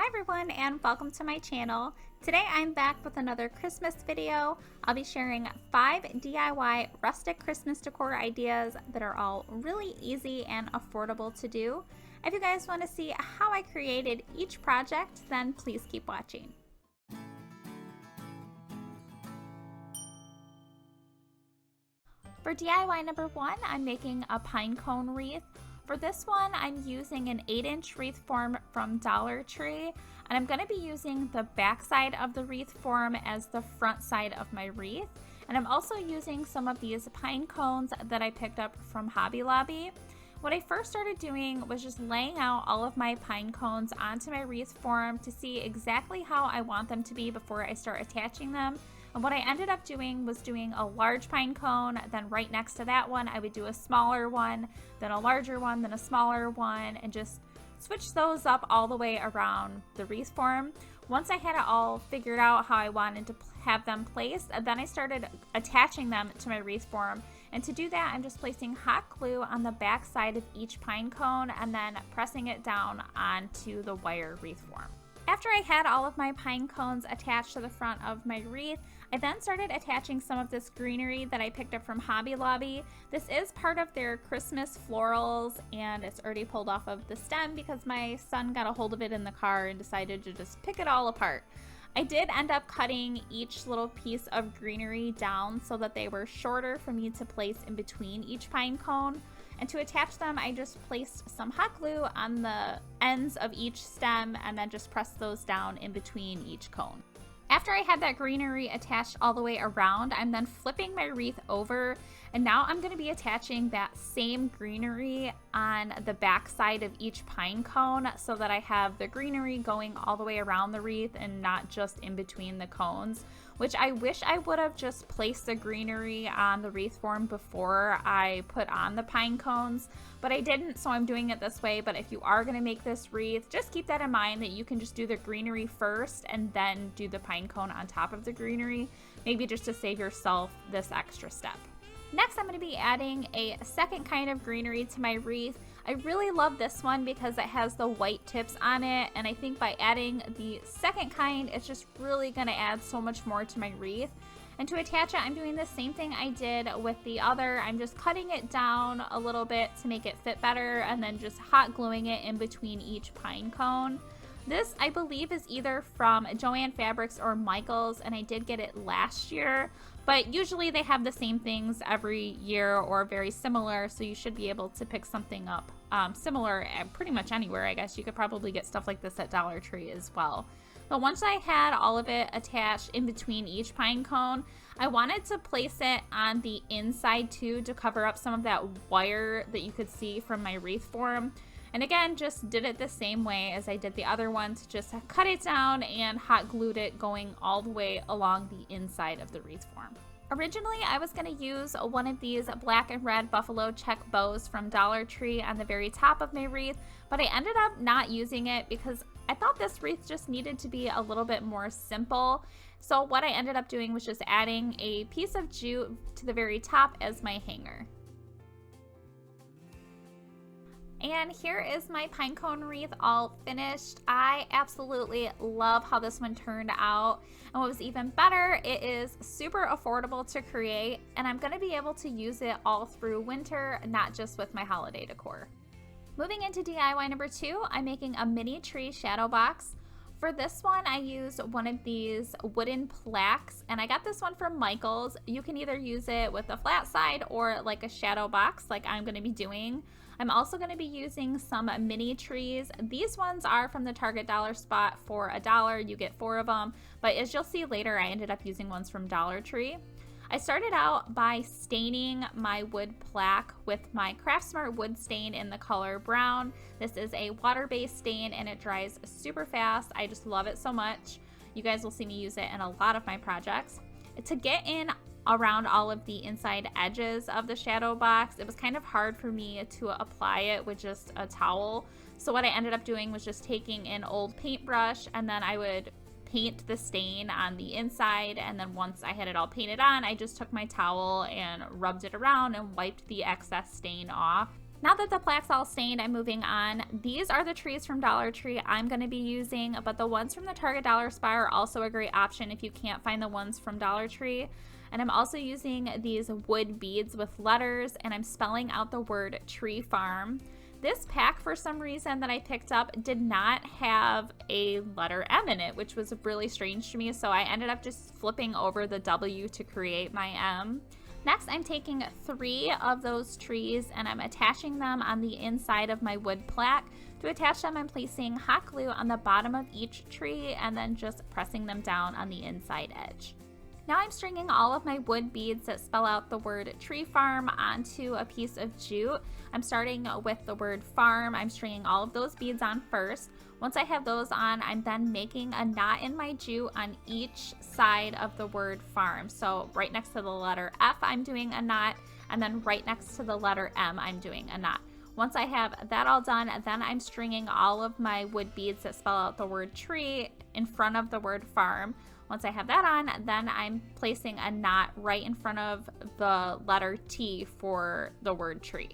everyone and welcome to my channel. Today I'm back with another Christmas video. I'll be sharing 5 DIY rustic Christmas decor ideas that are all really easy and affordable to do. If you guys want to see how I created each project, then please keep watching. For DIY number 1, I'm making a pine cone wreath. For this one, I'm using an 8-inch wreath form from Dollar Tree, and I'm going to be using the back side of the wreath form as the front side of my wreath. And I'm also using some of these pine cones that I picked up from Hobby Lobby. What I first started doing was just laying out all of my pine cones onto my wreath form to see exactly how I want them to be before I start attaching them. And what I ended up doing was doing a large pine cone, then right next to that one I would do a smaller one, then a larger one, then a smaller one, and just switch those up all the way around the wreath form. Once I had it all figured out how I wanted to have them placed, then I started attaching them to my wreath form. And to do that, I'm just placing hot glue on the back side of each pine cone and then pressing it down onto the wire wreath form. After I had all of my pine cones attached to the front of my wreath, I then started attaching some of this greenery that I picked up from Hobby Lobby. This is part of their Christmas florals, and it's already pulled off of the stem because my son got a hold of it in the car and decided to just pick it all apart. I did end up cutting each little piece of greenery down so that they were shorter for me to place in between each pine cone. And to attach them, I just placed some hot glue on the ends of each stem and then just pressed those down in between each cone. After I had that greenery attached all the way around, I'm then flipping my wreath over, and now I'm going to be attaching that same greenery on the back side of each pine cone so that I have the greenery going all the way around the wreath and not just in between the cones, which I wish I would have just placed the greenery on the wreath form before I put on the pine cones, but I didn't, so I'm doing it this way. But if you are going to make this wreath, just keep that in mind that you can just do the greenery first and then do the pine cone on top of the greenery, maybe just to save yourself this extra step. Next, I'm going to be adding a second kind of greenery to my wreath. I really love this one because it has the white tips on it, and I think by adding the second kind, it's just really going to add so much more to my wreath. And to attach it, I'm doing the same thing I did with the other. I'm just cutting it down a little bit to make it fit better, and then just hot gluing it in between each pine cone. This, I believe, is either from Joann Fabrics or Michaels, and I did get it last year. But usually they have the same things every year or very similar, so you should be able to pick something up similar pretty much anywhere. I guess you could probably get stuff like this at Dollar Tree as well. But once I had all of it attached in between each pine cone, I wanted to place it on the inside too to cover up some of that wire that you could see from my wreath form. And again, just did it the same way as I did the other ones, just cut it down and hot glued it going all the way along the inside of the wreath form. Originally, I was going to use one of these black and red buffalo check bows from Dollar Tree on the very top of my wreath, but I ended up not using it because I thought this wreath just needed to be a little bit more simple. So what I ended up doing was just adding a piece of jute to the very top as my hanger. And here is my pine cone wreath all finished. I absolutely love how this one turned out. And what was even better, it is super affordable to create, and I'm going to be able to use it all through winter, not just with my holiday decor. Moving into DIY number 2, I'm making a mini tree shadow box. For this one, I used one of these wooden plaques, and I got this one from Michaels. You can either use it with a flat side or like a shadow box like I'm going to be doing. I'm also going to be using some mini trees. These ones are from the Target dollar spot for $1. You get 4 of them, but as you'll see later, I ended up using ones from Dollar Tree. I started out by staining my wood plaque with my Craftsmart wood stain in the color brown. This is a water-based stain and it dries super fast. I just love it so much. You guys will see me use it in a lot of my projects. To get in around all of the inside edges of the shadow box, it was kind of hard for me to apply it with just a towel. So what I ended up doing was just taking an old paintbrush, and then I would paint the stain on the inside, and then once I had it all painted on, I just took my towel and rubbed it around and wiped the excess stain off. Now that the plaque's all stained, I'm moving on. These are the trees from Dollar Tree I'm going to be using, but the ones from the Target Dollar Spot are also a great option if you can't find the ones from Dollar Tree. And I'm also using these wood beads with letters, and I'm spelling out the word Tree Farm. This pack, for some reason that I picked up, did not have a letter M in it, which was really strange to me, so I ended up just flipping over the W to create my M. Next, I'm taking 3 of those trees and I'm attaching them on the inside of my wood plaque. To attach them, I'm placing hot glue on the bottom of each tree and then just pressing them down on the inside edge. Now I'm stringing all of my wood beads that spell out the word Tree Farm onto a piece of jute. I'm starting with the word farm. I'm stringing all of those beads on first. Once I have those on, I'm then making a knot in my jute on each side of the word farm. So right next to the letter F, I'm doing a knot, and then right next to the letter M, I'm doing a knot. Once I have that all done, then I'm stringing all of my wood beads that spell out the word tree in front of the word farm. Once I have that on, then I'm placing a knot right in front of the letter T for the word tree.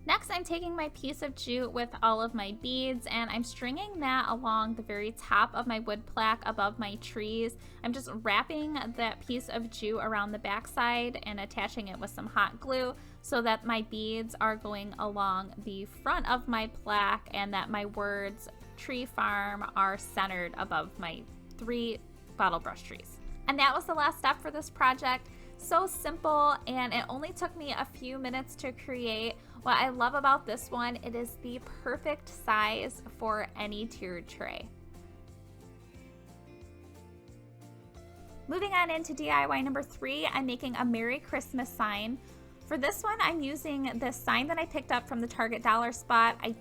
Next, I'm taking my piece of jute with all of my beads and I'm stringing that along the very top of my wood plaque above my trees. I'm just wrapping that piece of jute around the backside and attaching it with some hot glue so that my beads are going along the front of my plaque and that my words Tree Farm are centered above my 3 bottle brush trees. And that was the last step for this project. So simple, and it only took me a few minutes to create. What I love about this one, it is the perfect size for any tiered tray. Moving on into DIY number 3, I'm making a Merry Christmas sign. For this one, I'm using this sign that I picked up from the Target Dollar Spot. I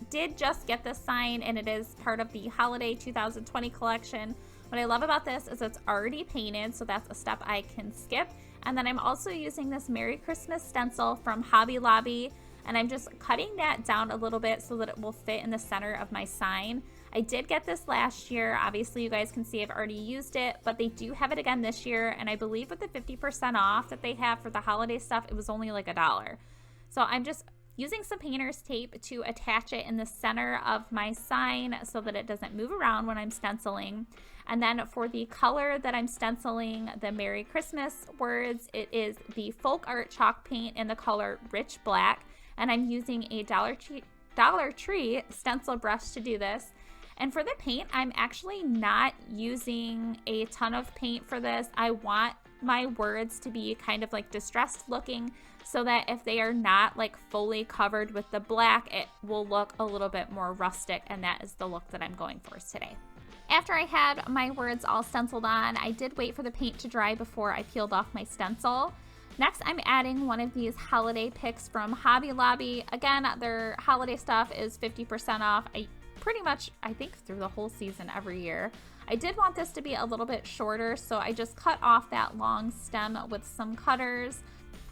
did just get this sign, and it is part of the Holiday 2020 collection. What I love about this is it's already painted, so that's a step I can skip. And then I'm also using this Merry Christmas stencil from Hobby Lobby, and I'm just cutting that down a little bit so that it will fit in the center of my sign. I did get this last year. Obviously, you guys can see I've already used it, but they do have it again this year, and I believe with the 50% off that they have for the holiday stuff, it was only like $1. So I'm just using some painter's tape to attach it in the center of my sign so that it doesn't move around when I'm stenciling. And then for the color that I'm stenciling the Merry Christmas words, it is the Folk Art chalk paint in the color Rich Black, and I'm using a Dollar Tree stencil brush to do this. And for the paint, I'm actually not using a ton of paint for this. I want my words to be kind of like distressed looking so that if they are not like fully covered with the black, it will look a little bit more rustic, and that is the look that I'm going for today. After I had my words all stenciled on, I did wait for the paint to dry before I peeled off my stencil. Next, I'm adding one of these holiday picks from Hobby Lobby. Again, their holiday stuff is 50% off. Pretty much, I think, through the whole season every year. I did want this to be a little bit shorter, so I just cut off that long stem with some cutters.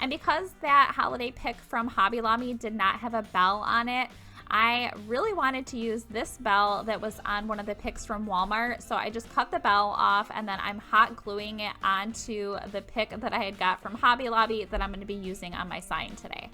And because that holiday pick from Hobby Lobby did not have a bell on it, I really wanted to use this bell that was on one of the picks from Walmart, so I just cut the bell off and then I'm hot gluing it onto the pick that I had got from Hobby Lobby that I'm going to be using on my sign today.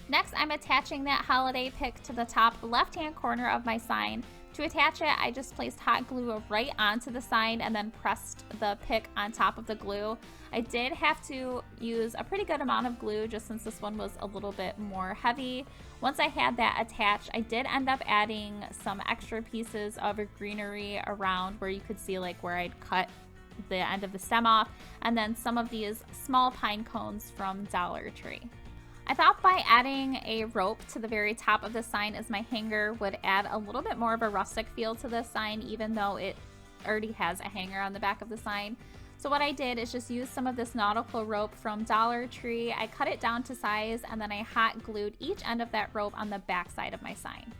Next, I'm attaching that holiday pick to the top left-hand corner of my sign. To attach it, I just placed hot glue right onto the sign and then pressed the pick on top of the glue. I did have to use a pretty good amount of glue just since this one was a little bit more heavy. Once I had that attached, I did end up adding some extra pieces of greenery around where you could see like where I'd cut the end of the stem off, and then some of these small pine cones from Dollar Tree. I thought by adding a rope to the very top of the sign as my hanger would add a little bit more of a rustic feel to this sign, even though it already has a hanger on the back of the sign. So what I did is just use some of this nautical rope from Dollar Tree. I cut it down to size and then I hot glued each end of that rope on the back side of my sign.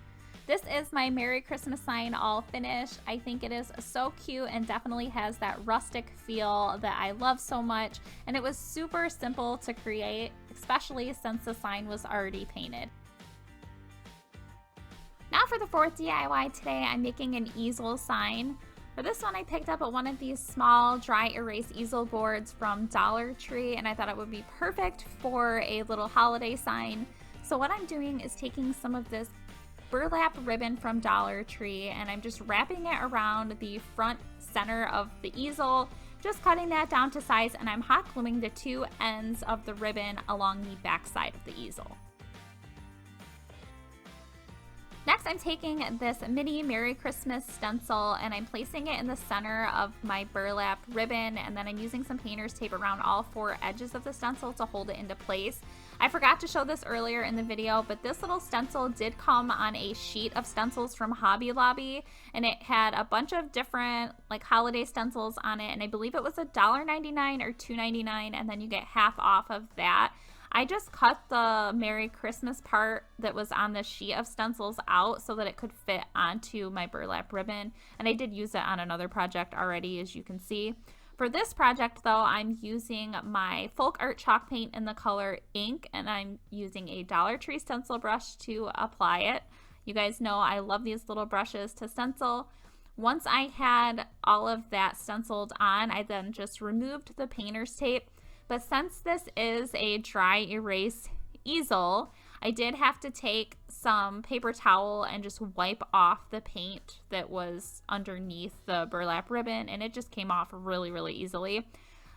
This is my Merry Christmas sign all finished. I think it is so cute and definitely has that rustic feel that I love so much. And it was super simple to create, especially since the sign was already painted. Now for the fourth DIY today, I'm making an easel sign. For this one, I picked up one of these small dry erase easel boards from Dollar Tree, and I thought it would be perfect for a little holiday sign. So what I'm doing is taking some of this burlap ribbon from Dollar Tree, and I'm just wrapping it around the front center of the easel, just cutting that down to size, and I'm hot gluing the two ends of the ribbon along the back side of the easel. Next, I'm taking this mini Merry Christmas stencil and I'm placing it in the center of my burlap ribbon, and then I'm using some painter's tape around all four edges of the stencil to hold it into place. I forgot to show this earlier in the video, but this little stencil did come on a sheet of stencils from Hobby Lobby, and it had a bunch of different like holiday stencils on it, and I believe it was $1.99 or $2.99, and then you get half off of that. I just cut the Merry Christmas part that was on the sheet of stencils out so that it could fit onto my burlap ribbon, and I did use it on another project already, as you can see. For this project though, I'm using my folk art chalk paint in the color ink, and I'm using a Dollar Tree stencil brush to apply it. You guys know I love these little brushes to stencil. Once I had all of that stenciled on, I then just removed the painter's tape. But since this is a dry erase easel, I did have to take some paper towel and just wipe off the paint that was underneath the burlap ribbon, and it just came off really, really easily.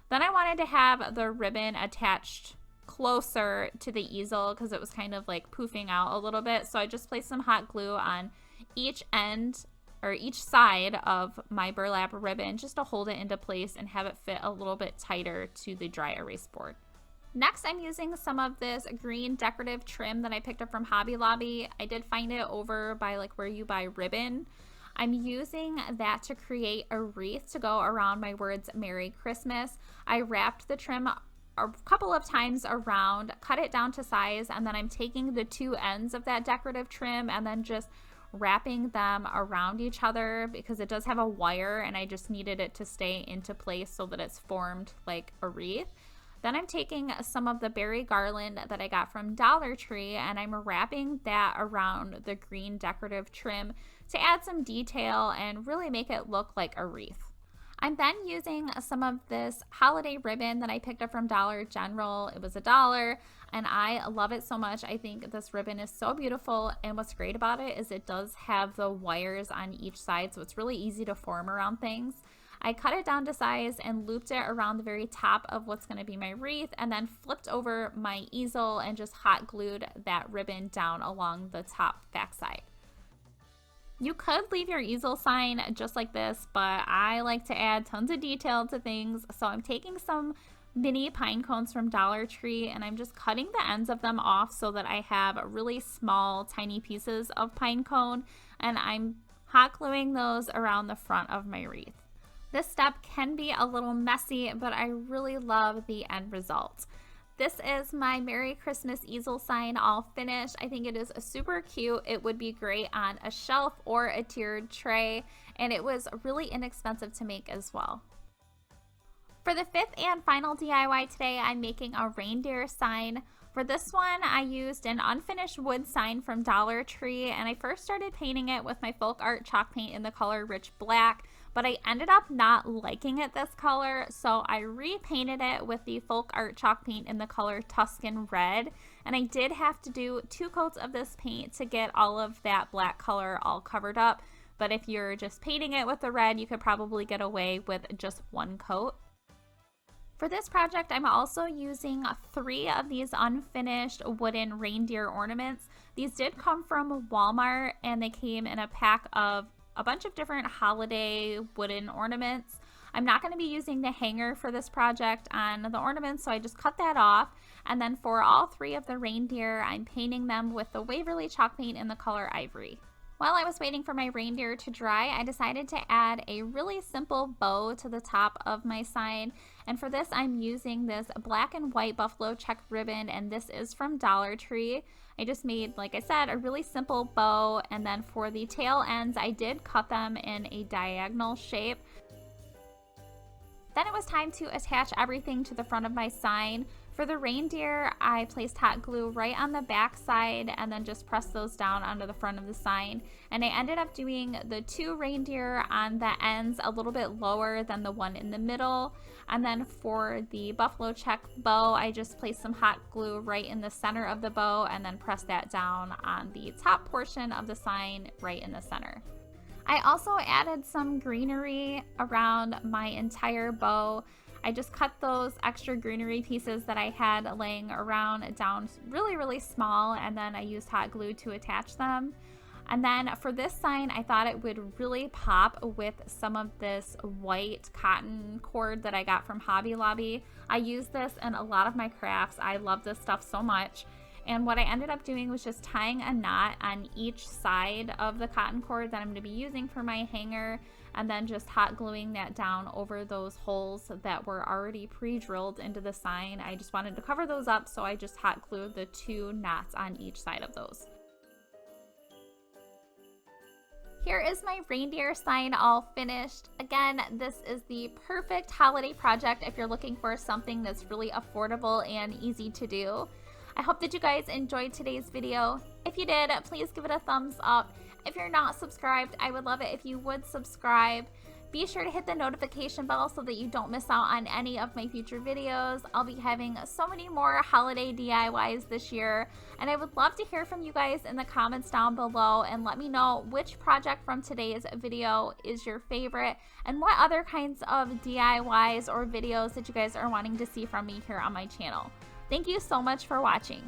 Then I wanted to have the ribbon attached closer to the easel because it was kind of like poofing out a little bit. So I just placed some hot glue on each end or each side of my burlap ribbon just to hold it into place and have it fit a little bit tighter to the dry erase board. Next, I'm using some of this green decorative trim that I picked up from Hobby Lobby. I did find it over by like where you buy ribbon. I'm using that to create a wreath to go around my words Merry Christmas. I wrapped the trim a couple of times around, cut it down to size, and then I'm taking the two ends of that decorative trim and then just wrapping them around each other because it does have a wire, and I just needed it to stay into place so that it's formed like a wreath. Then I'm taking some of the berry garland that I got from Dollar Tree, and I'm wrapping that around the green decorative trim to add some detail and really make it look like a wreath. I'm then using some of this holiday ribbon that I picked up from Dollar General. It was $1, and I love it so much. I think this ribbon is so beautiful, and what's great about it is it does have the wires on each side, so it's really easy to form around things. I cut it down to size and looped it around the very top of what's going to be my wreath, and then flipped over my easel and just hot glued that ribbon down along the top back side. You could leave your easel sign just like this, but I like to add tons of detail to things, so I'm taking some mini pine cones from Dollar Tree and I'm just cutting the ends of them off so that I have really small, tiny pieces of pine cone, and I'm hot gluing those around the front of my wreath. This step can be a little messy, but I really love the end result. This is my Merry Christmas easel sign all finished. I think it is super cute. It would be great on a shelf or a tiered tray, and it was really inexpensive to make as well. For the fifth and final DIY today, I'm making a reindeer sign. For this one, I used an unfinished wood sign from Dollar Tree, and I first started painting it with my folk art chalk paint in the color Rich Black, but I ended up not liking it this color, so I repainted it with the folk art chalk paint in the color Tuscan Red, and I did have to do 2 coats of this paint to get all of that black color all covered up, but if you're just painting it with the red, you could probably get away with just 1 coat. For this project, I'm also using 3 of these unfinished wooden reindeer ornaments. These did come from Walmart, and they came in a pack of a bunch of different holiday wooden ornaments. I'm not going to be using the hanger for this project on the ornaments, so I just cut that off. And then for all 3 of the reindeer, I'm painting them with the Waverly chalk paint in the color Ivory. While I was waiting for my reindeer to dry, I decided to add a really simple bow to the top of my sign. And for this, I'm using this black and white buffalo check ribbon, and this is from Dollar Tree. I just made, like I said, a really simple bow, and then for the tail ends, I did cut them in a diagonal shape. Then it was time to attach everything to the front of my sign. For the reindeer, I placed hot glue right on the back side and then just pressed those down onto the front of the sign. And I ended up doing the 2 reindeer on the ends a little bit lower than the one in the middle. And then for the buffalo check bow, I just placed some hot glue right in the center of the bow and then pressed that down on the top portion of the sign right in the center. I also added some greenery around my entire bow. I just cut those extra greenery pieces that I had laying around down really small, and then I used hot glue to attach them. And then for this sign, I thought it would really pop with some of this white cotton cord that I got from Hobby Lobby. I use this in a lot of my crafts. I love this stuff so much. And what I ended up doing was just tying a knot on each side of the cotton cord that I'm going to be using for my hanger, and then just hot gluing that down over those holes that were already pre-drilled into the sign. I just wanted to cover those up, so I just hot glued the 2 knots on each side of those. Here is my reindeer sign all finished. Again, this is the perfect holiday project if you're looking for something that's really affordable and easy to do. I hope that you guys enjoyed today's video. If you did, please give it a thumbs up. If you're not subscribed, I would love it if you would subscribe. Be sure to hit the notification bell so that you don't miss out on any of my future videos. I'll be having so many more holiday DIYs this year, and I would love to hear from you guys in the comments down below and let me know which project from today's video is your favorite and what other kinds of DIYs or videos that you guys are wanting to see from me here on my channel. Thank you so much for watching.